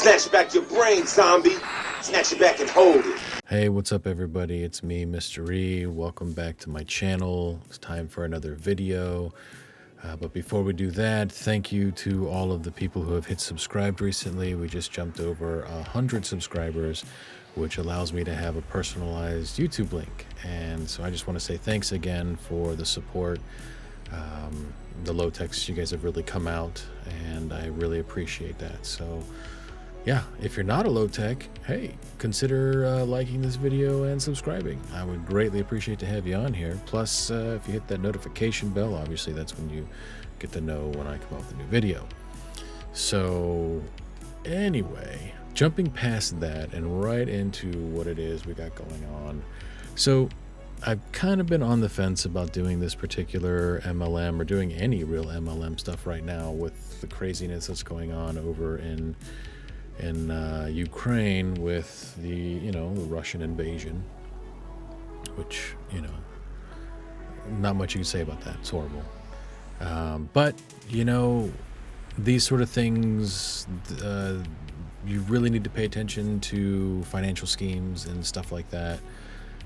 Snatch back your brain, zombie. Snatch it back and hold it. Hey, what's up everybody? It's me, Mr. E. Welcome back to my channel. It's time for another video. But before we do that, thank you to all of the people who have hit subscribe recently. We just jumped over 100 subscribers, which allows me to have a personalized YouTube link. And so I just want to say thanks again for the support. The low techs, you guys have really come out, and I really appreciate that. So yeah, if you're not a low tech, hey, consider liking this video and subscribing. I would greatly appreciate to have you on here. Plus, if you hit that notification bell, obviously that's when you get to know when I come out with a new video. So anyway, jumping past that and right into what it is we got going on. So I've kind of been on the fence about doing this particular MLM or doing any real MLM stuff right now with the craziness that's going on over in Ukraine with the the Russian invasion, which not much you can say about that. It's horrible. But these sort of things, you really need to pay attention to financial schemes and stuff like that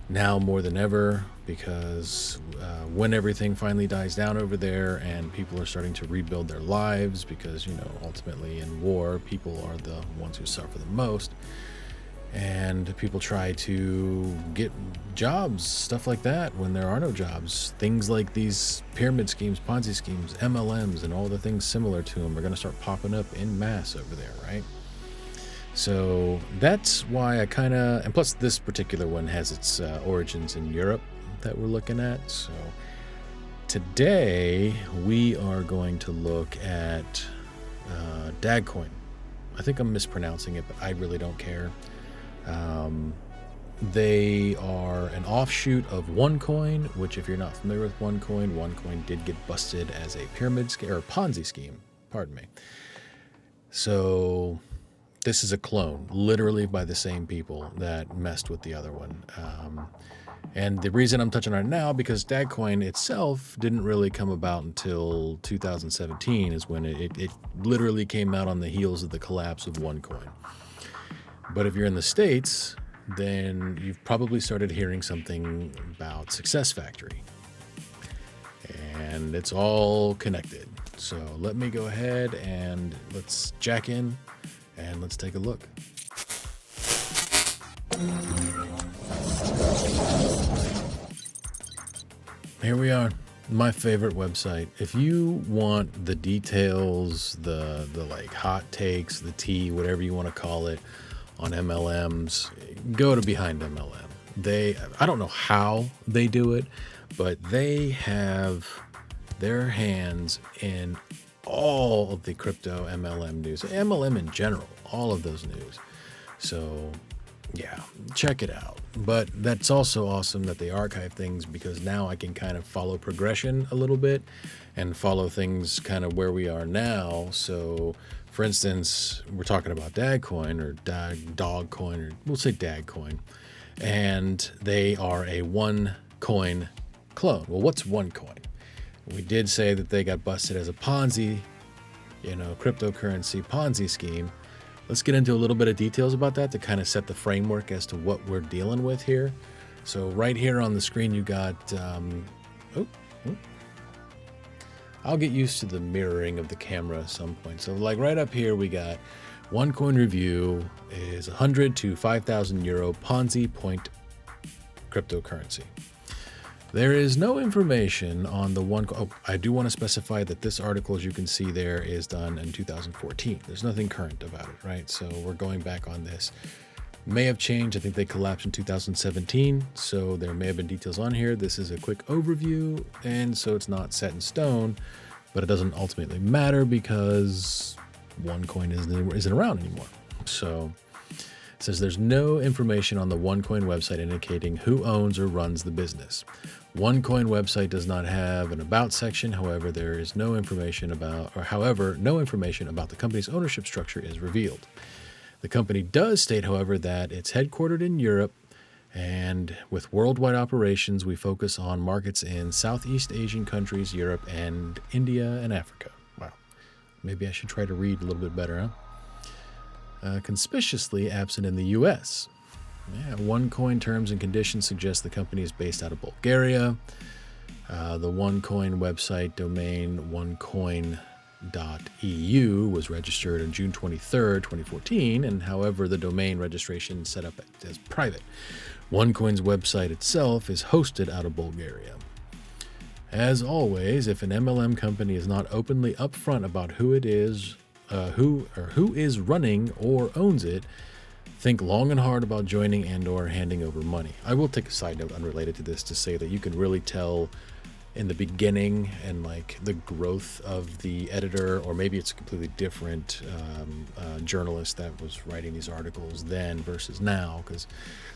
now more than ever, because when everything finally dies down over there and people are starting to rebuild their lives, because ultimately in war people are the ones who suffer the most, and people try to get jobs, stuff like that, when there are no jobs. Things like these pyramid schemes, Ponzi schemes, MLMs, and all the things similar to them are going to start popping up en masse over there, right? So that's why I and plus this particular one has its origins in Europe that we're looking at. So today we are going to look at Dagcoin. I think I'm mispronouncing it, but I really don't care. They are an offshoot of OneCoin, which, if you're not familiar with OneCoin did get busted as a pyramid scheme, or Ponzi scheme, pardon me. So this is a clone, literally by the same people that messed with the other one. And the reason I'm touching on it now, because Dagcoin itself didn't really come about until 2017, is when it literally came out on the heels of the collapse of OneCoin. But if you're in the States, then you've probably started hearing something about Success Factory. And it's all connected. So let me go ahead and let's jack in. And let's take a look. Here we are, my favorite website. If you want the details, the like hot takes, the tea, whatever you want to call it, on MLMs, go to Behind MLM. I don't know how they do it, but they have their hands in all of the crypto MLM news, MLM in general, all of those news. So yeah, check it out. But that's also awesome that they archive things, because now I can kind of follow progression a little bit and follow things kind of where we are now. So for instance, we're talking about Dagcoin or Dogcoin, or we'll say Dagcoin, and they are a OneCoin clone. Well, what's OneCoin? We did say that they got busted as a Ponzi, cryptocurrency Ponzi scheme. Let's get into a little bit of details about that to kind of set the framework as to what we're dealing with here. So right here on the screen, you got, I'll get used to the mirroring of the camera at some point. So like right up here, we got OneCoin review is 100 to 5,000 euro Ponzi point cryptocurrency. There is no information on the OneCoin. Oh, I do want to specify that this article, as you can see there, is done in 2014. There's nothing current about it, right? So we're going back on this. May have changed. I think they collapsed in 2017, so there may have been details on here. This is a quick overview, and so it's not set in stone, but it doesn't ultimately matter because OneCoin isn't around anymore. So it says there's no information on the OneCoin website indicating who owns or runs the business. OneCoin website does not have an about section. However, there is no information about the company's ownership structure is revealed. The company does state, however, that it's headquartered in Europe, and with worldwide operations, we focus on markets in Southeast Asian countries, Europe, and India and Africa. Wow. Maybe I should try to read a little bit better, huh? conspicuously absent in the U.S. Yeah, OneCoin terms and conditions suggest the company is based out of Bulgaria. The OneCoin website domain onecoin.eu was registered on June 23rd, 2014, and however, the domain registration is set up as private. OneCoin's website itself is hosted out of Bulgaria. As always, if an MLM company is not openly upfront about who it is, who is running or owns it, think long and hard about joining and/or handing over money. I will take a side note unrelated to this to say that you can really tell in the beginning and like the growth of the editor, or maybe it's a completely different journalist that was writing these articles then versus now, because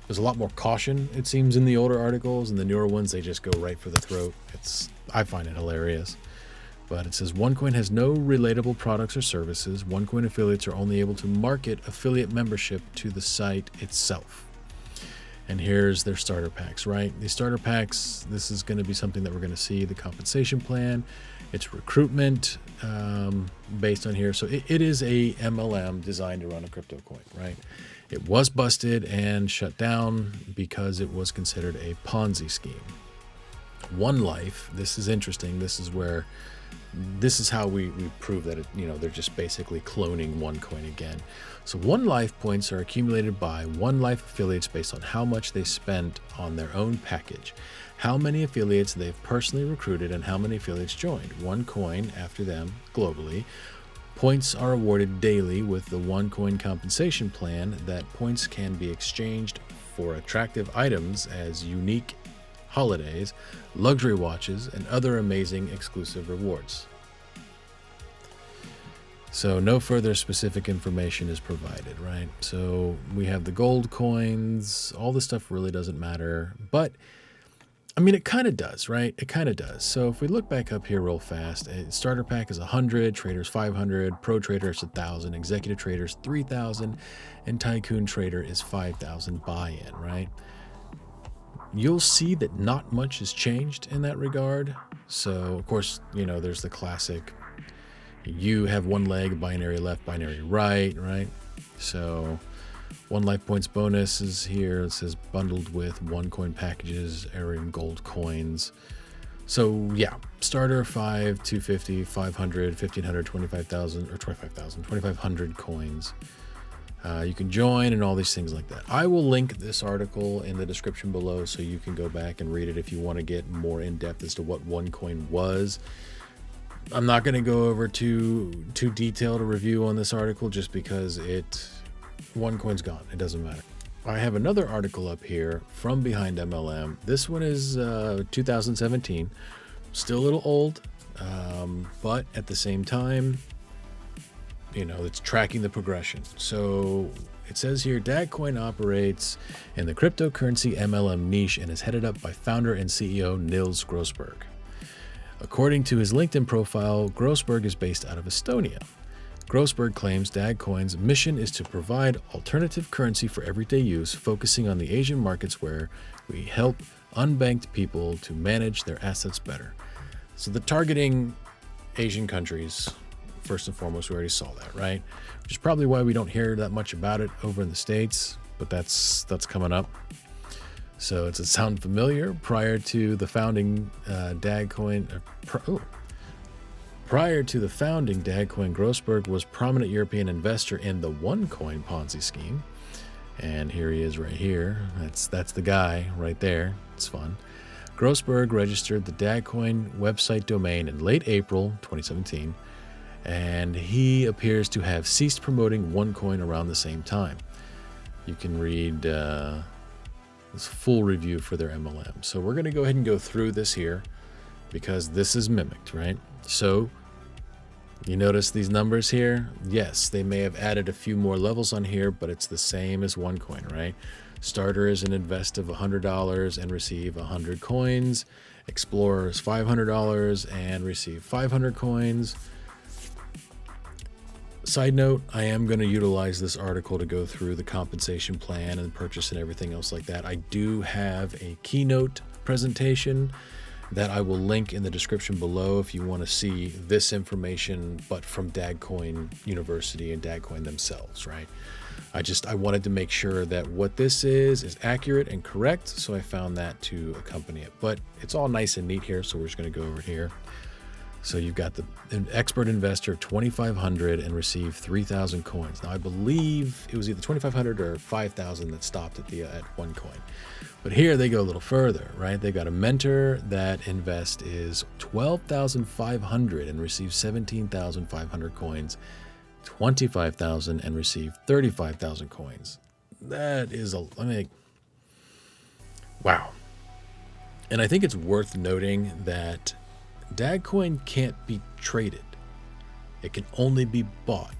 there's a lot more caution, it seems, in the older articles, and the newer ones, they just go right for the throat. I find it hilarious. But it says OneCoin has no relatable products or services. OneCoin affiliates are only able to market affiliate membership to the site itself. And here's their starter packs, right? These starter packs, this is going to be something that we're going to see, the compensation plan. It's recruitment based on here. So it is a MLM designed to run a crypto coin, right? It was busted and shut down because it was considered a Ponzi scheme. One Life, this is interesting. This is how we prove that they're just basically cloning OneCoin again. So One Life points are accumulated by One Life affiliates based on how much they spent on their own package, how many affiliates they've personally recruited, and how many affiliates joined. OneCoin, after them globally, points are awarded daily with the OneCoin compensation plan. That points can be exchanged for attractive items as unique holidays, luxury watches, and other amazing exclusive rewards. So no further specific information is provided, right? So we have the gold coins, all this stuff really doesn't matter, but I mean, it kind of does, right? It kind of does. So if we look back up here real fast, a starter pack is 100, traders 500, pro trader is 1,000, executive traders 3,000, and tycoon trader is 5,000 buy-in, right? You'll see that not much has changed in that regard. So, of course, there's the classic, you have one leg, binary left, binary right? So, One Life points bonus is here. It says bundled with OneCoin packages, airing gold coins. So, yeah, starter 5, 250, 500, 1,500, 25,000, or 25,000, 2,500 coins. You can join and all these things like that. I will link this article in the description below so you can go back and read it if you want to get more in depth as to what OneCoin was. I'm not going to go over too detailed a review on this article just because OneCoin's gone. It doesn't matter. I have another article up here from Behind MLM. This one is 2017, still a little old, but at the same time, it's tracking the progression. So it says here, Dagcoin operates in the cryptocurrency MLM niche and is headed up by founder and CEO Nils Grossberg. According to his LinkedIn profile, Grossberg is based out of Estonia. Grossberg claims Dagcoin's mission is to provide alternative currency for everyday use, focusing on the Asian markets where we help unbanked people to manage their assets better. So the targeting Asian countries, first and foremost, we already saw that, right? Which is probably why we don't hear that much about it over in the States, but that's coming up. So does it sound familiar? Prior to the founding Dagcoin, Grossberg was prominent European investor in the OneCoin Ponzi scheme. And here he is right here. That's the guy right there. It's fun. Grossberg registered the Dagcoin website domain in late April 2017. And he appears to have ceased promoting OneCoin around the same time. You can read this full review for their MLM. So we're going to go ahead and go through this here because this is mimicked, right? So you notice these numbers here? Yes, they may have added a few more levels on here, but it's the same as OneCoin, right? Starter is an invest of $100 and receive 100 coins. Explorer is $500 and receive 500 coins. Side note, I am going to utilize this article to go through the compensation plan and purchase and everything else like that. I do have a keynote presentation that I will link in the description below if you want to see this information, but from Dagcoin University and Dagcoin themselves, right? I wanted to make sure that what this is accurate and correct, so I found that to accompany it. But it's all nice and neat here, so we're just going to go over here. So you've got an expert investor of 2,500 and received 3,000 coins. Now I believe it was either 2,500 or 5,000 that stopped at one coin. But here they go a little further, right? They've got a mentor that invest is 12,500 and received 17,500 coins, 25,000 and received 35,000 coins. That is wow. And I think it's worth noting that Dagcoin can't be traded. It can only be bought.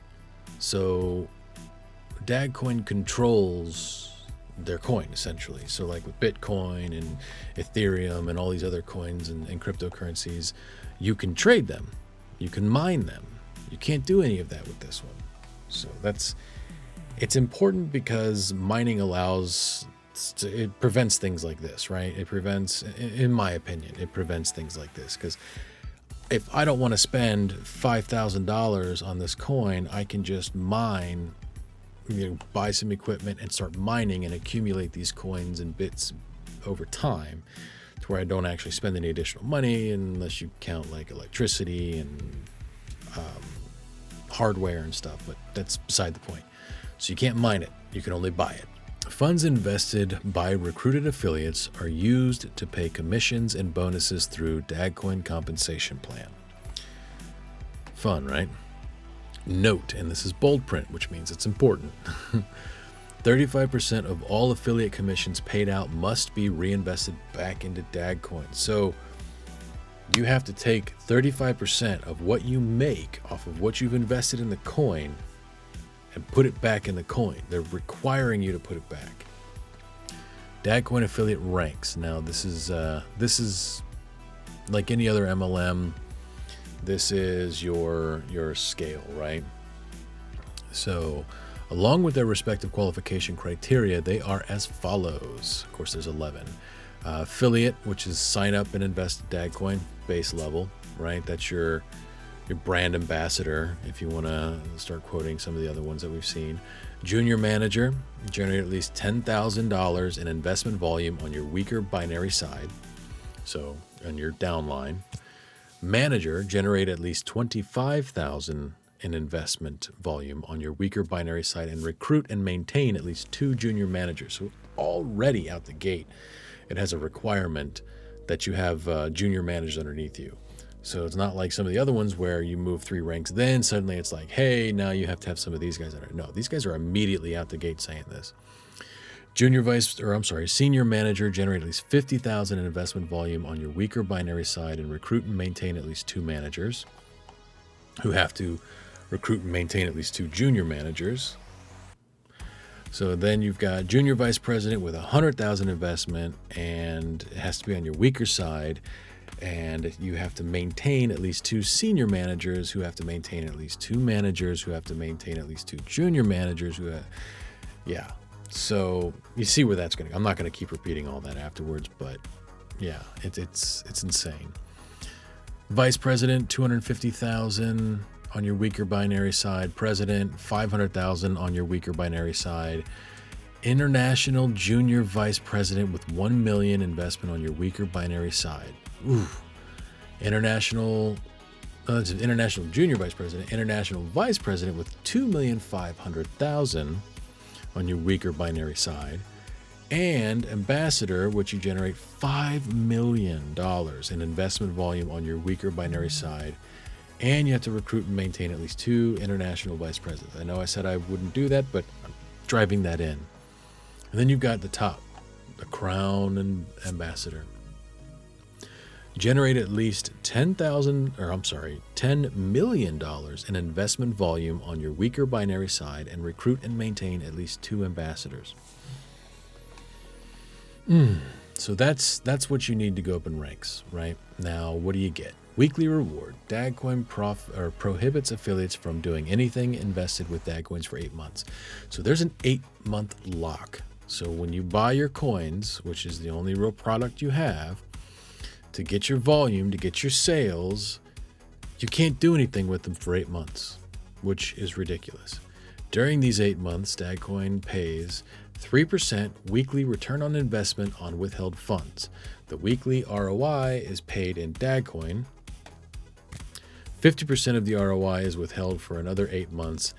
So Dagcoin controls their coin, essentially. So like with Bitcoin and Ethereum and all these other coins and cryptocurrencies, you can trade them. You can mine them. You can't do any of that with this one. So it's important because mining it prevents things like this, right? It prevents, in my opinion, it prevents things like this, because if I don't want to spend $5,000 on this coin, I can just mine, buy some equipment and start mining and accumulate these coins and bits over time to where I don't actually spend any additional money, unless you count like electricity and hardware and stuff, but that's beside the point. So you can't mine it, you can only buy it. Funds invested by recruited affiliates are used to pay commissions and bonuses through Dagcoin compensation plan. Fun, right? Note, and this is bold print, which means it's important. 35% of all affiliate commissions paid out must be reinvested back into Dagcoin. So you have to take 35% of what you make off of what you've invested in the coin and put it back in the coin. They're requiring you to put it back. Dagcoin affiliate ranks. Now this is like any other MLM. This is your scale, right? So along with their respective qualification criteria, they are as follows. Of course, there's 11. Affiliate, which is sign up and invest in Dagcoin, base level, right? That's your brand ambassador, if you want to start quoting some of the other ones that we've seen. Junior manager, generate at least $10,000 in investment volume on your weaker binary side, so on your downline. Manager, generate at least $25,000 in investment volume on your weaker binary side, and recruit and maintain at least 2 junior managers. So already out the gate, it has a requirement that you have junior managers underneath you. So it's not like some of the other ones where you move 3 ranks, then suddenly it's like, hey, now you have to have some of these guys under. No, these guys are immediately out the gate saying this. Senior manager, generate at least $50,000 in investment volume on your weaker binary side, and recruit and maintain at least 2 managers, who have to recruit and maintain at least 2 junior managers. So then you've got junior vice president with $100,000 investment, and it has to be on your weaker side. And you have to maintain at least 2 senior managers, who have to maintain at least 2 managers, who have to maintain at least 2 junior managers, yeah. So you see where that's going to go. I'm not going to keep repeating all that afterwards, but yeah, it's insane. Vice president, $250,000 on your weaker binary side. President, $500,000 on your weaker binary side. International junior vice president with $1 million investment on your weaker binary side. Ooh. International junior vice president, international vice president with $2,500,000 on your weaker binary side, and ambassador, which you generate $5 million in investment volume on your weaker binary side, and you have to recruit and maintain at least 2 international vice presidents. I know I said I wouldn't do that, but I'm driving that in. And then you've got the top, the crown and ambassador. Generate at least $10 million in investment volume on your weaker binary side, and recruit and maintain at least 2 ambassadors. So that's what you need to go up in ranks, right? Now, what do you get? Weekly reward. Dagcoin prohibits affiliates from doing anything invested with Dagcoins for 8 months. So there's an 8-month lock. So when you buy your coins, which is the only real product you have, to get your volume, to get your sales, you can't do anything with them for 8 months, which is ridiculous. During these 8 months, Dagcoin pays 3% weekly return on investment on withheld funds. The weekly ROI is paid in Dagcoin. 50% of the ROI is withheld for another 8 months,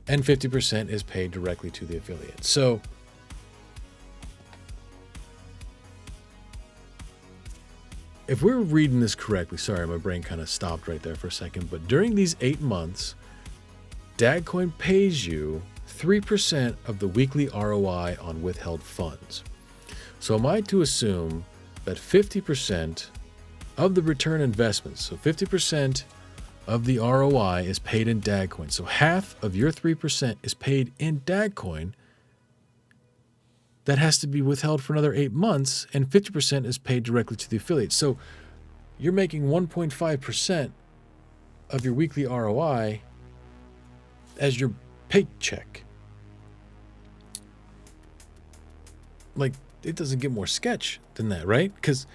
and 50% is paid directly to the affiliate. So if we're reading this correctly, sorry, my brain kind of stopped right there for a second, but during these 8 months, Dagcoin pays you 3% of the weekly ROI on withheld funds. So am I to assume that 50% of the return investments, so 50% of the ROI is paid in Dagcoin. So half of your 3% is paid in Dagcoin. That has to be withheld for another 8 months, and 50% is paid directly to the affiliate. So you're making 1.5% of your weekly ROI as your paycheck. Like, it doesn't get more sketch than that, right? Because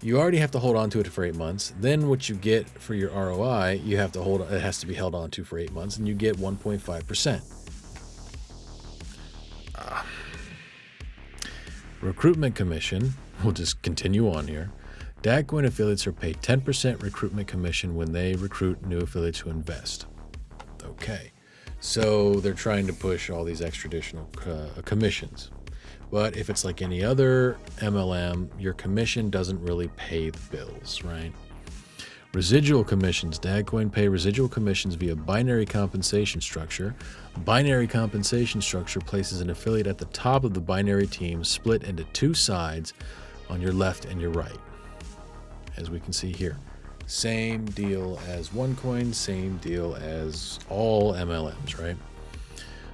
you already have to hold on to it for 8 months. Then what you get for your ROI, you have to hold. It has to be held on to for 8 months, and you get 1.5%. Recruitment commission. We'll just continue on here. Dagcoin affiliates are paid 10% recruitment commission when they recruit new affiliates who invest. Okay, so they're trying to push all these extra-additional commissions. But if it's like any other MLM, your commission doesn't really pay the bills, right? Residual commissions. Dagcoin pay residual commissions via binary compensation structure. Binary compensation structure places an affiliate at the top of the binary team, split into 2 sides on your left and your right, as we can see here. Same deal as OneCoin, same deal as all MLMs, right?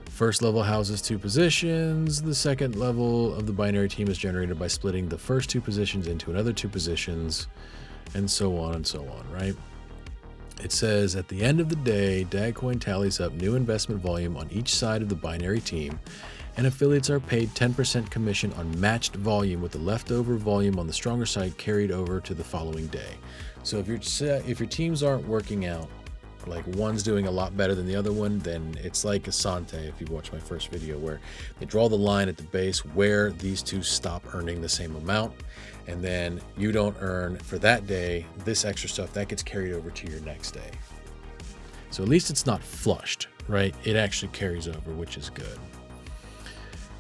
First level houses 2 positions. The second level of the binary team is generated by splitting the first 2 positions into another 2 positions, and so on and so on, right? It says at the end of the day, Dagcoin tallies up new investment volume on each side of the binary team, and affiliates are paid 10% commission on matched volume, with the leftover volume on the stronger side carried over to the following day. So if your teams aren't working out, like one's doing a lot better than the other one, then it's like Asante, if you watch my first video, where they draw the line at the base where these 2 stop earning the same amount, and then you don't earn for that day this extra stuff that gets carried over to your next day. So at least it's not flushed, right? It actually carries over, which is good.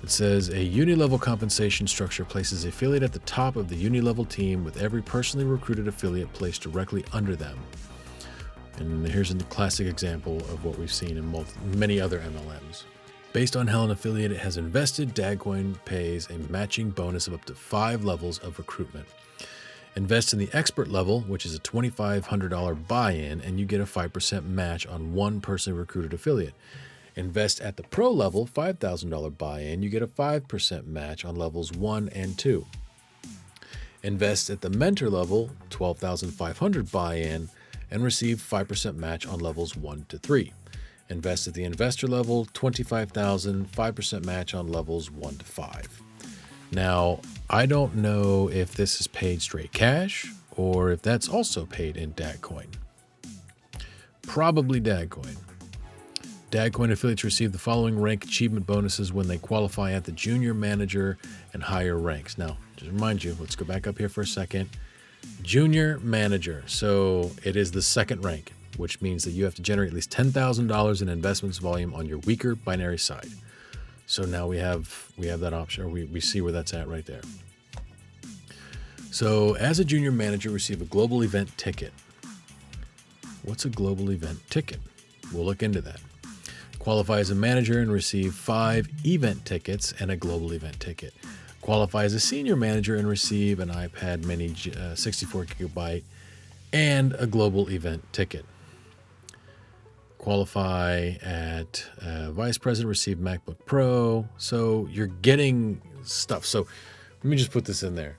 It says a uni-level compensation structure places the affiliate at the top of the uni-level team, with every personally recruited affiliate placed directly under them. And here's a classic example of what we've seen in many other MLMs. Based on how an affiliate has invested, Dagcoin pays a matching bonus of up to 5 levels of recruitment. Invest in the expert level, which is a $2,500 buy-in, and you get a 5% match on one personally recruited affiliate. Invest at the pro level, $5,000 buy-in, you get a 5% match on levels 1 and 2. Invest at the mentor level, $12,500 buy-in, and receive 5% match on levels 1 to 3. Invest at the investor level, $25,000, 5% match on levels 1 to 5. Now, I don't know if this is paid straight cash or if that's also paid in Dagcoin. Probably Dagcoin. Dagcoin affiliates receive the following rank achievement bonuses when they qualify at the junior manager and higher ranks. Now, just remind you, let's go back up here for a second. Junior manager. So it is the second rank, which means that you have to generate at least $10,000 in investments volume on your weaker binary side. So now we have that option, or we see where that's at right there. So as a junior manager, receive a global event ticket. What's a global event ticket? We'll look into that. Qualify as a manager and receive 5 event tickets and a global event ticket. Qualify as a senior manager and receive an iPad mini 64 gigabyte and a global event ticket. Qualify at vice president, receive MacBook Pro. So you're getting stuff. So let me just put this in there.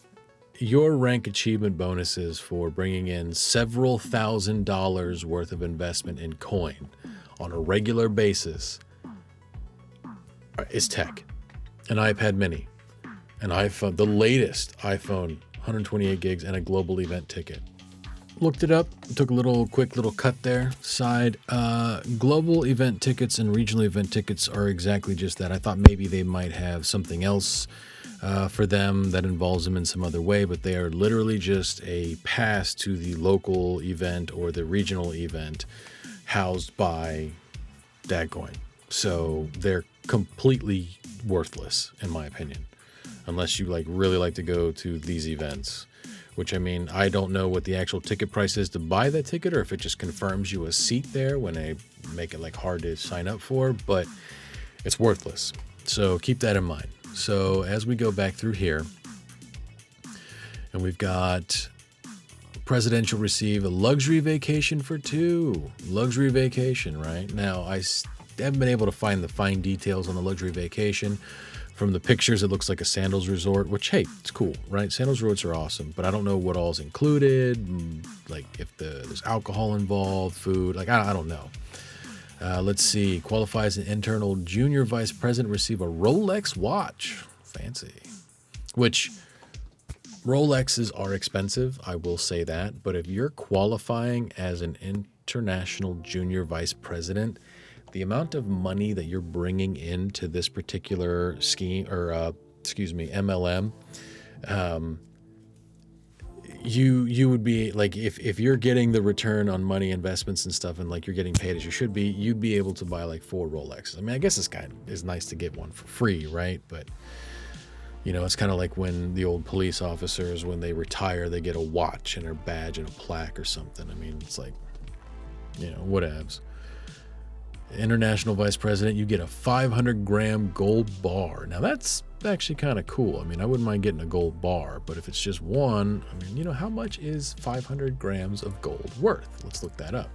Your rank achievement bonuses for bringing in several $1,000s worth of investment in coin on a regular basis is tech, an iPad mini, an iPhone, the latest iPhone 128 gigs, and a global event ticket. Looked it up, took a quick little cut there. Side, global event tickets and regional event tickets are exactly just that. I thought maybe they might have something else for them that involves them in some other way, but they are literally just a pass to the local event or the regional event housed by Dagcoin. So they're completely worthless, in my opinion, unless you really like to go to these events. Which, I mean, I don't know what the actual ticket price is to buy that ticket, or if it just confirms you a seat there when they make it hard to sign up for, but it's worthless. So keep that in mind. So as we go back through here, and we've got presidential receive a luxury vacation for 2. Luxury vacation, right? Now, I haven't been able to find the fine details on the luxury vacation. From the pictures, it looks like a sandals resort, which, hey, it's cool, right? Sandals resorts are awesome, but I don't know what all's included, if there's alcohol involved, food, I don't know. Let's see. Qualifies an internal junior vice president, receive a Rolex watch. Fancy. Which, Rolexes are expensive, I will say that, but if you're qualifying as an international junior vice president, the amount of money that you're bringing into this particular scheme or MLM, you would be if you're getting the return on money investments and stuff, and you're getting paid as you should be, you'd be able to buy 4 Rolexes. I mean, I guess it's nice to get one for free, right? But it's kind of like when the old police officers, when they retire, they get a watch and a badge and a plaque or something. I mean, it's whatevs. International vice president, you get a 500-gram gold bar. Now that's actually kind of cool. I mean, I wouldn't mind getting a gold bar, but if it's just one, I mean, how much is 500 grams of gold worth? Let's look that up.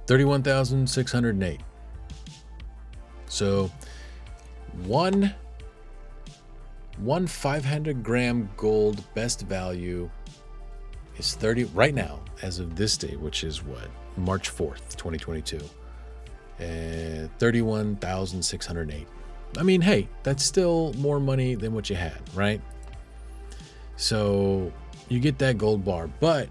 $31,608. So one 500-gram gold best value is 30 right now, as of this day, which is March 4th, 2022. 31,608. I mean, hey, that's still more money than what you had, right? So you get that gold bar, but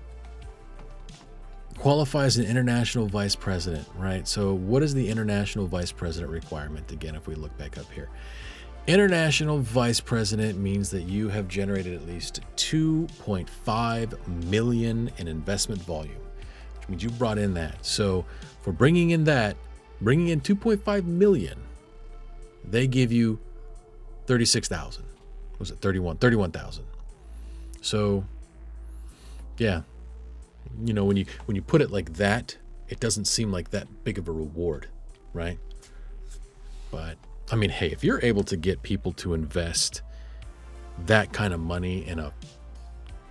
qualifies an international vice president, right? So what is the international vice president requirement? Again, if we look back up here, international vice president means that you have generated at least 2.5 million in investment volume, which means you brought in that. So for bringing in 2.5 million, they give you 36,000. Was it 31,000? So yeah. When you put it like that, it doesn't seem like that big of a reward, right? But I mean, hey, if you're able to get people to invest that kind of money in a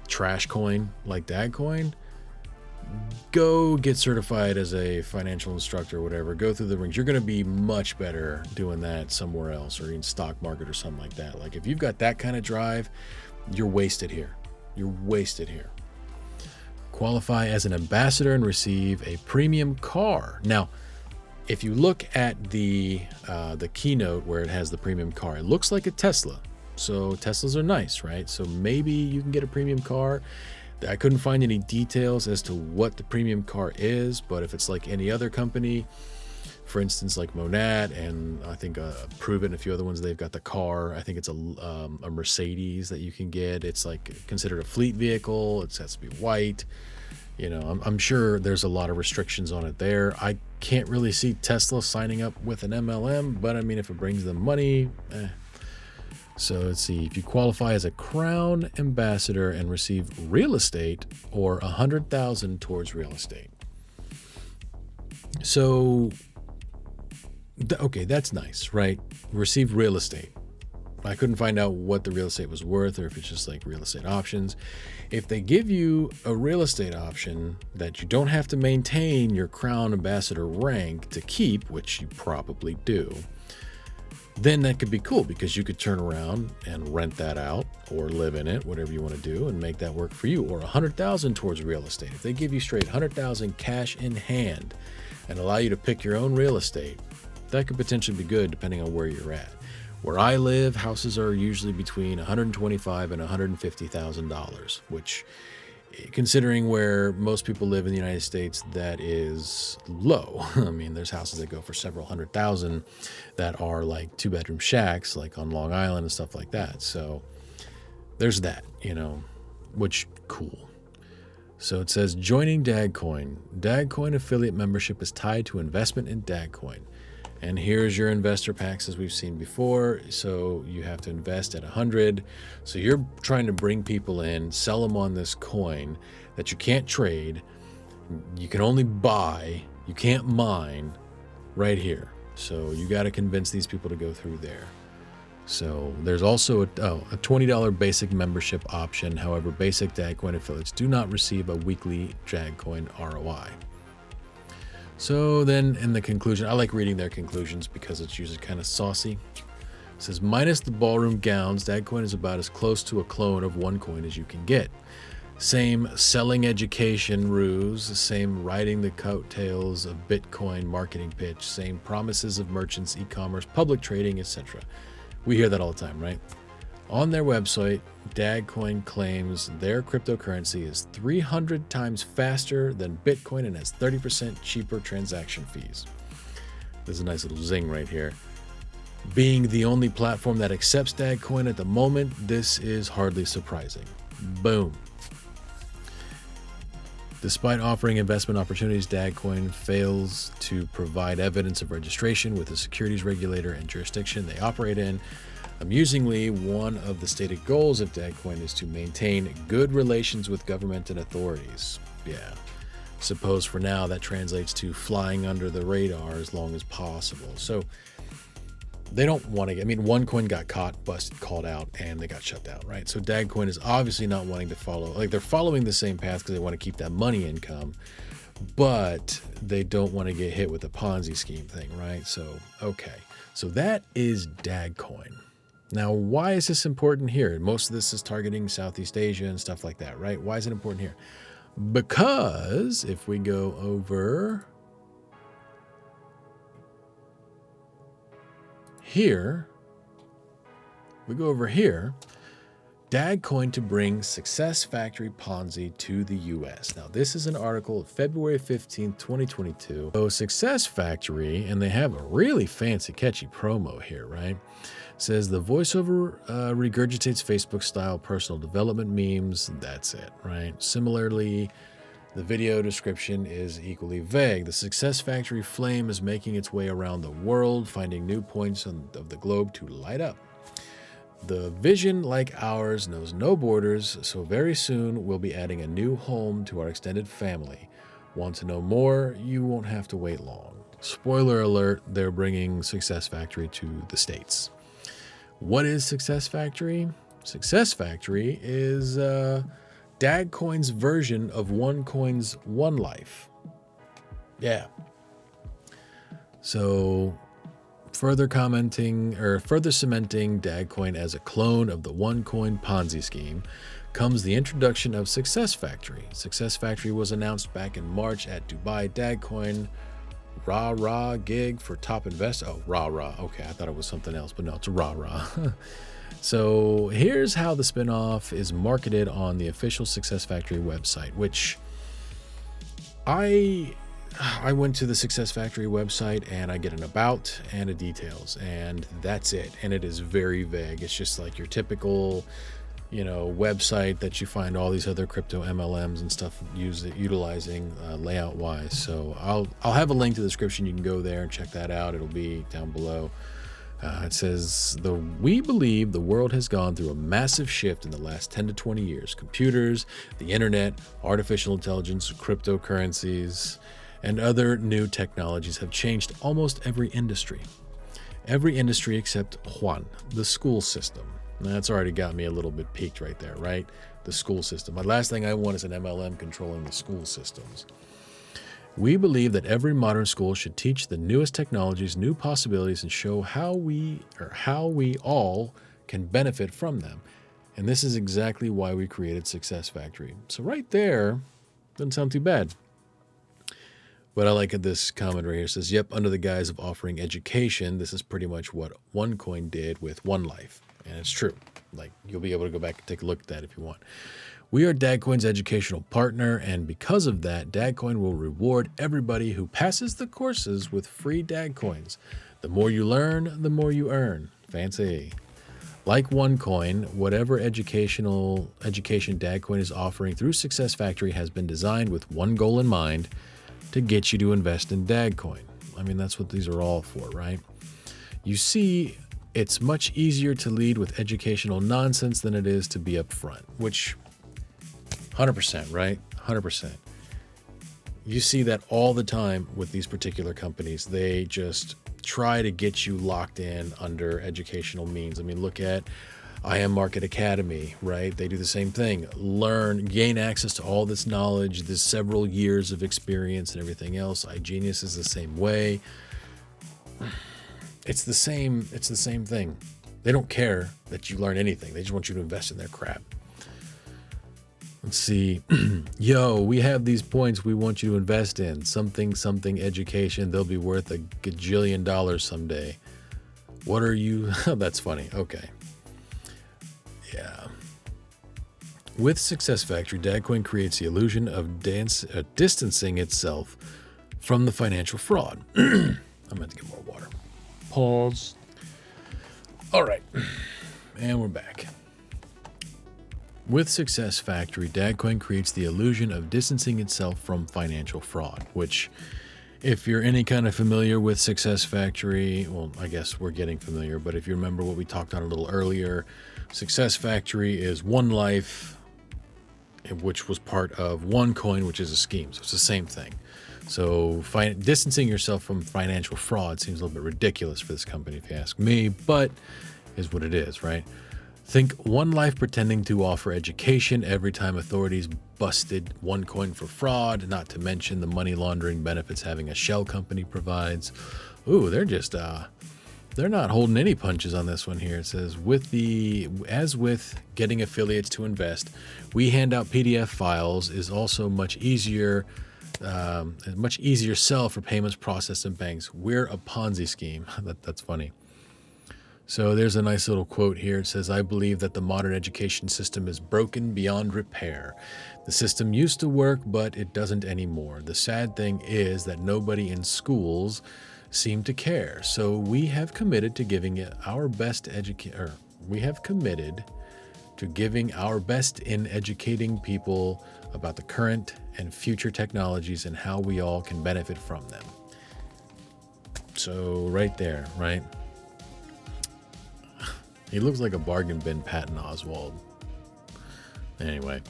trash coin like Dagcoin, go get certified as a financial instructor or whatever. Go through the rings. You're going to be much better doing that somewhere else, or in stock market or something like that. If you've got that kind of drive, you're wasted here. You're wasted here. Qualify as an ambassador and receive a premium car. Now, if you look at the keynote where it has the premium car, it looks like a Tesla. So Teslas are nice, right? So maybe you can get a premium car. I couldn't find any details as to what the premium car is, but if it's like any other company, for instance, like Monad and I think Prove It and a few other ones, they've got the car. I think it's a Mercedes that you can get. It's considered a fleet vehicle. It has to be white. I'm sure there's a lot of restrictions on it there. I can't really see Tesla signing up with an MLM, but I mean, if it brings them money, So let's see, if you qualify as a Crown Ambassador and receive real estate or $100,000 towards real estate. So, okay, that's nice, right? Receive real estate. I couldn't find out what the real estate was worth or if it's just real estate options. If they give you a real estate option that you don't have to maintain your Crown Ambassador rank to keep, which you probably do, then that could be cool because you could turn around and rent that out or live in it, whatever you want to do, and make that work for you. Or 100,000 towards real estate. If they give you straight 100,000 cash in hand and allow you to pick your own real estate, that could potentially be good depending on where you're at. Where I live, houses are usually between $125,000 and $150,000, which, considering where most people live in the United States, that is low. I mean, there's houses that go for several $100,000 that are like 2-bedroom shacks, like on Long Island and stuff like that. So there's that, which cool. So it says joining Dagcoin. Dagcoin affiliate membership is tied to investment in Dagcoin. And here's your investor packs as we've seen before. So you have to invest at 100. So you're trying to bring people in, sell them on this coin that you can't trade. You can only buy, you can't mine right here. So you got to convince these people to go through there. So there's also a $20 basic membership option. However, basic Dagcoin affiliates do not receive a weekly Dagcoin ROI. So then in the conclusion, I like reading their conclusions because it's usually kind of saucy. It says, minus the ballroom gowns, Dagcoin is about as close to a clone of OneCoin as you can get. Same selling education ruse, same riding the coattails of Bitcoin marketing pitch, same promises of merchants, e-commerce, public trading, etc. We hear that all the time, right? On their website, Dagcoin claims their cryptocurrency is 300 times faster than Bitcoin and has 30% cheaper transaction fees. There's a nice little zing right here. Being the only platform that accepts Dagcoin at the moment, this is hardly surprising. Boom. Despite offering investment opportunities, Dagcoin fails to provide evidence of registration with the securities regulator and jurisdiction they operate in. Amusingly, one of the stated goals of Dagcoin is to maintain good relations with government and authorities. Yeah. Suppose for now that translates to flying under the radar as long as possible. So they don't want to OneCoin got caught, busted, called out, and they got shut down, right? So Dagcoin is obviously not wanting to follow, they're following the same path because they want to keep that money income, but they don't want to get hit with the Ponzi scheme thing, right? So, okay. So that is Dagcoin. Now, why is this important here? Most of this is targeting Southeast Asia and stuff like that, right? Why is it important here? Because if we go over here, Dagcoin to bring Success Factory Ponzi to the US. Now, this is an article of February 15th, 2022. So Success Factory, and they have a really fancy, catchy promo here, right? Says the voiceover regurgitates Facebook-style personal development memes. That's it, right? Similarly, the video description is equally vague. The Success Factory flame is making its way around the world, finding new points of the globe to light up. The vision, like ours, knows no borders, so very soon we'll be adding a new home to our extended family. Want to know more? You won't have to wait long. Spoiler alert, they're bringing Success Factory to the States. What is Success Factory? Success Factory is Dagcoin's version of OneCoin's One Life. Yeah. So further cementing Dagcoin as a clone of the OneCoin Ponzi scheme comes the introduction of Success Factory. Success Factory was announced back in March at Dubai Dagcoin rah-rah gig for top investor. Oh, rah-rah. Okay, I thought it was something else, but no, it's a rah-rah. So here's how the spinoff is marketed on the official Success Factory website, which I went to the Success Factory website and I get an about and a details, and that's it. And it is very vague. It's just like your typical, website that you find all these other crypto-MLMs and stuff utilizing layout-wise. So I'll have a link to the description. You can go there and check that out. It'll be down below. It says, we believe the world has gone through a massive shift in the last 10 to 20 years. Computers, the internet, artificial intelligence, cryptocurrencies, and other new technologies have changed almost every industry. Every industry except one, the school system. That's already got me a little bit peaked right there, right? The school system. The last thing I want is an MLM controlling the school systems. We believe that every modern school should teach the newest technologies, new possibilities, and show how we all can benefit from them. And this is exactly why we created Success Factory. So right there, doesn't sound too bad. But I like this comment right here. It says, yep, under the guise of offering education, this is pretty much what OneCoin did with One Life. And it's true. Like, you'll be able to go back and take a look at that if you want. We are Dagcoin's educational partner, and because of that, Dagcoin will reward everybody who passes the courses with free Dagcoins. The more you learn, the more you earn. Fancy. Like OneCoin, whatever education Dagcoin is offering through Success Factory has been designed with one goal in mind: to get you to invest in Dagcoin. I mean, that's what these are all for, right? You see, it's much easier to lead with educational nonsense than it is to be upfront, which 100%, right? 100%. You see that all the time with these particular companies. They just try to get you locked in under educational means. I mean, look at IM Market Academy, right? They do the same thing. Learn, gain access to all this knowledge, this several years of experience and everything else. iGenius is the same way. It's the same thing. They don't care that you learn anything. They just want you to invest in their crap. Let's see. Yo, we have these points we want you to invest in. Something education. They'll be worth $1 gajillion someday. What are you? That's funny. Okay. Yeah. With Success Factory, Dagcoin creates the illusion of distancing itself from the financial fraud. I'm going to get more water. Pause. All right. And we're back. With Success Factory, Dagcoin creates the illusion of distancing itself from financial fraud, which, if you're any kind of familiar with Success Factory, well, I guess we're getting familiar, but if you remember what we talked on a little earlier, Success Factory is One Life, which was part of OneCoin, which is a scheme. So it's the same thing. So distancing yourself from financial fraud seems a little bit ridiculous for this company, if you ask me, but is what it is, right? Think One Life pretending to offer education every time authorities busted OneCoin for fraud, not to mention the money laundering benefits having a shell company provides. Ooh, they're just, they're not holding any punches on this one here. It says, as with getting affiliates to invest, we hand out PDF files is also much easier sell for payments processed in banks. We're a Ponzi scheme. That's funny. So there's a nice little quote here. It says, I believe that the modern education system is broken beyond repair. The system used to work, but it doesn't anymore. The sad thing is that nobody in schools seem to care. So we have committed to giving our best in educating people about the current and future technologies and how we all can benefit from them. So right there, right? He looks like a bargain bin Patton Oswalt. Anyway,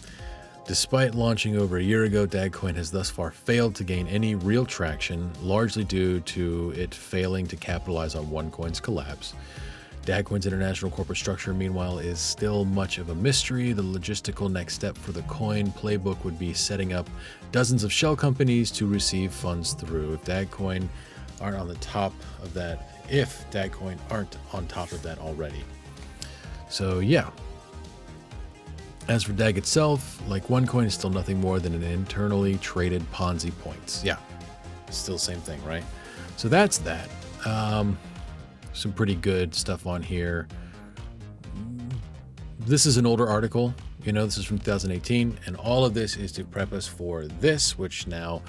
despite launching over a year ago, Dagcoin has thus far failed to gain any real traction, largely due to it failing to capitalize on OneCoin's collapse. Dagcoin's international corporate structure, meanwhile, is still much of a mystery. The logistical next step for the coin playbook would be setting up dozens of shell companies to receive funds through. If Dagcoin aren't on top of that already. So yeah. As for DAG itself, like OneCoin, is still nothing more than an internally traded Ponzi points. Yeah, still the same thing, right? So that's that. Some pretty good stuff on here. This is an older article. This is from 2018, and all of this is to prep us for this, which now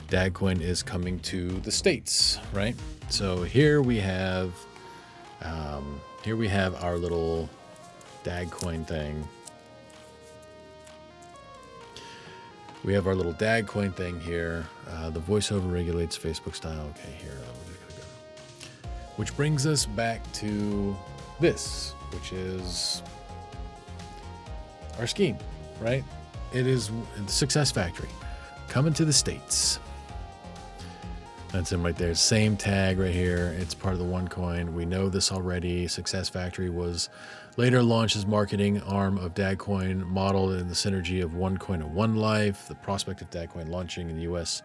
Dagcoin is coming to the States, right? So here we have our little Dagcoin thing. We have our little Dagcoin thing here. The voiceover regulates Facebook style. Okay, here. Which brings us back to this, which is our scheme, right? It is Success Factory coming to the States. That's him right there. Same tag right here. It's part of the OneCoin. We know this already. Success Factory was later launched as marketing arm of Dagcoin, modeled in the synergy of OneCoin and One Life. The prospect of Dagcoin launching in the U.S.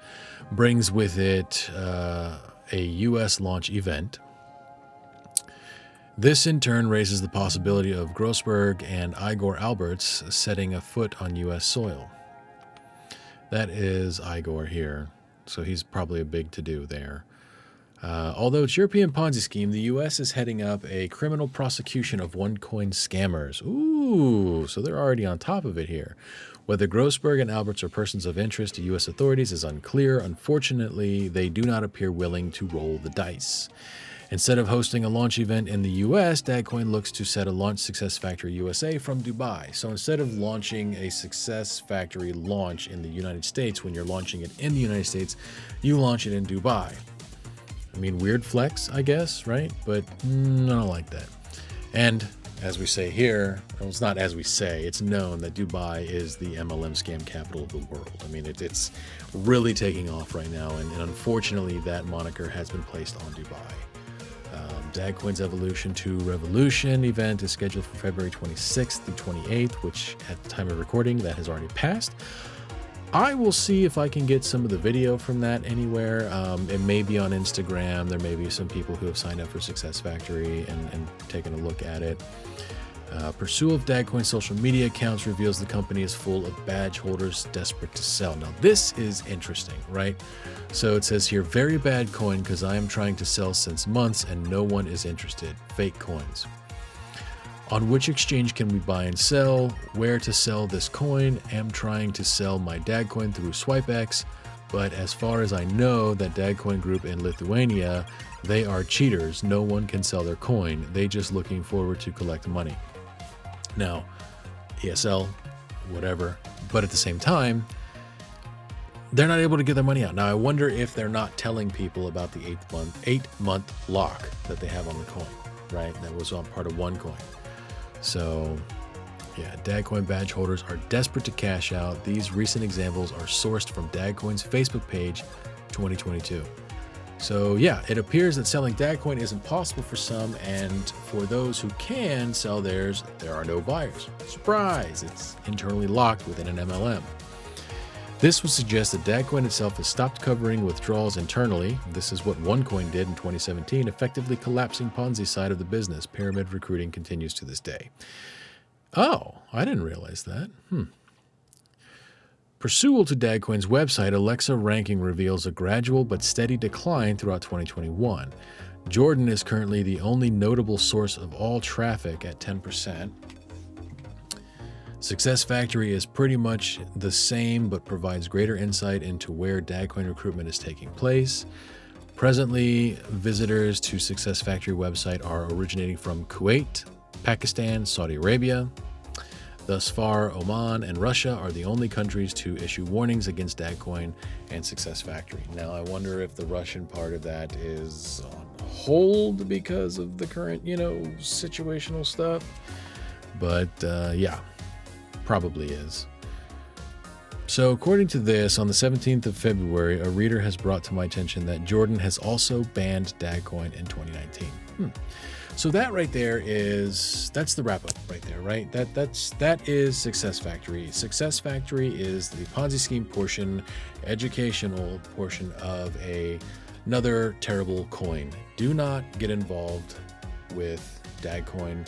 brings with it a U.S. launch event. This in turn raises the possibility of Grossberg and Igor Alberts setting a foot on U.S. soil. That is Igor here. So he's probably a big to-do there. Although it's European Ponzi scheme, the U.S. is heading up a criminal prosecution of OneCoin scammers. Ooh, so they're already on top of it here. Whether Grossberg and Alberts are persons of interest to U.S. authorities is unclear. Unfortunately, they do not appear willing to roll the dice. Instead of hosting a launch event in the U.S., Dagcoin looks to set a launch Success Factory USA from Dubai. So instead of launching a Success Factory launch in the United States, when you're launching it in the United States, you launch it in Dubai. I mean, weird flex, I guess, right? But I don't like that. And as we say here, well, it's not as we say, it's known that Dubai is the MLM scam capital of the world. I mean, it's really taking off right now. And unfortunately, that moniker has been placed on Dubai. Dagcoin's Evolution to Revolution event is scheduled for February 26th through 28th, which at the time of recording, that has already passed. I will see if I can get some of the video from that anywhere. It may be on Instagram. There may be some people who have signed up for Success Factory and taken a look at it. Pursuit of Dagcoin social media accounts reveals the company is full of badge holders desperate to sell. Now, this is interesting, right? So it says here, very bad coin because I am trying to sell since months and no one is interested. Fake coins. On which exchange can we buy and sell? Where to sell this coin? Am trying to sell my Dagcoin through SwipeX, but as far as I know, that Dagcoin group in Lithuania, they are cheaters. No one can sell their coin. They just looking forward to collect money. Now, ESL, whatever, but at the same time, they're not able to get their money out. Now, I wonder if they're not telling people about the 8-month lock that they have on the coin, right? That was on part of OneCoin. So, yeah, Dagcoin badge holders are desperate to cash out. These recent examples are sourced from Dagcoin's Facebook page, 2022. So yeah, it appears that selling Dagcoin isn't possible for some, and for those who can sell theirs, there are no buyers. Surprise! It's internally locked within an MLM. This would suggest that Dagcoin itself has stopped covering withdrawals internally. This is what OneCoin did in 2017, effectively collapsing Ponzi side of the business. Pyramid recruiting continues to this day. Oh, I didn't realize that. Pursuant to Dagcoin's website, Alexa ranking reveals a gradual but steady decline throughout 2021. Jordan is currently the only notable source of all traffic at 10%. Success Factory is pretty much the same but provides greater insight into where Dagcoin recruitment is taking place. Presently, visitors to Success Factory website are originating from Kuwait, Pakistan, Saudi Arabia. Thus far, Oman and Russia are the only countries to issue warnings against Dagcoin and Success Factory. Now, I wonder if the Russian part of that is on hold because of the current, situational stuff. But yeah, probably is. So according to this, on the 17th of February, a reader has brought to my attention that Jordan has also banned Dagcoin in 2019. So that right there that's the wrap up right there, right? That is Success Factory. Success Factory is the Ponzi scheme portion, educational portion of another terrible coin. Do not get involved with Dagcoin.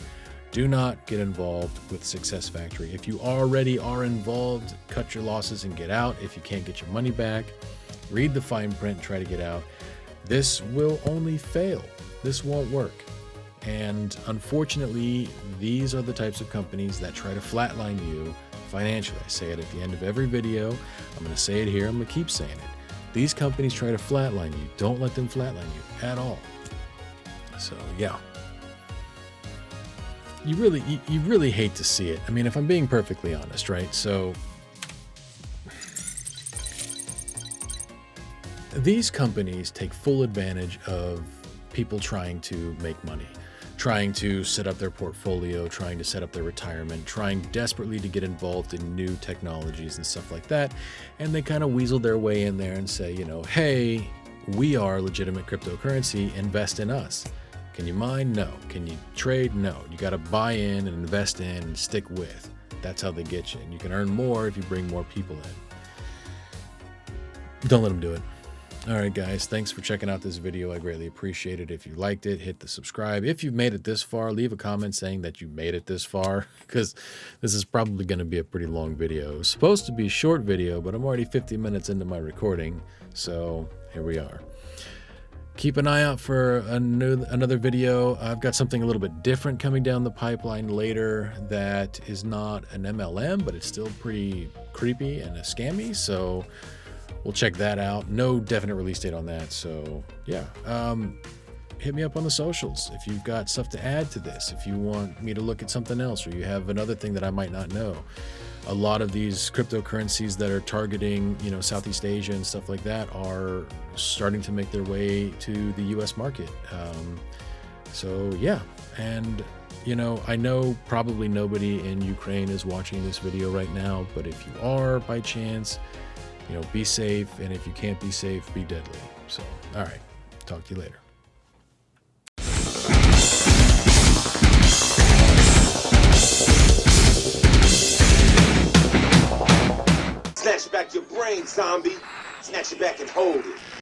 Do not get involved with Success Factory. If you already are involved, cut your losses and get out. If you can't get your money back, read the fine print, try to get out. This will only fail. This won't work. And unfortunately, these are the types of companies that try to flatline you financially. I say it at the end of every video. I'm going to say it here. I'm going to keep saying it. These companies try to flatline you. Don't let them flatline you at all. So, yeah. You really hate to see it. I mean, if I'm being perfectly honest, right? So these companies take full advantage of people trying to make money, trying to set up their portfolio, trying to set up their retirement, trying desperately to get involved in new technologies and stuff like that. And they kind of weasel their way in there and say, hey, We are legitimate cryptocurrency. Invest in us. Can you mine? No. Can you trade? No. You got to buy in and invest in and stick with. That's how they get you. And you can earn more if you bring more people in. Don't let them do it. All right, guys, thanks for checking out this video. I greatly appreciate it. If you liked it, hit the subscribe. If you've made it this far, leave a comment saying that you made it this far, because this is probably going to be a pretty long video. It's supposed to be a short video, but I'm already 50 minutes into my recording, so here we are. Keep an eye out for another video. I've got something a little bit different coming down the pipeline later that is not an MLM, but it's still pretty creepy and a scammy, so we'll check that out. No definite release date on that. So yeah, hit me up on the socials if you've got stuff to add to this, if you want me to look at something else, or you have another thing that I might not know. A lot of these cryptocurrencies that are targeting, Southeast Asia and stuff like that are starting to make their way to the US market. So yeah, and I know probably nobody in Ukraine is watching this video right now, but if you are by chance, be safe, and if you can't be safe, be deadly. So, all right, talk to you later. Snatch back your brain, zombie. Snatch it back and hold it.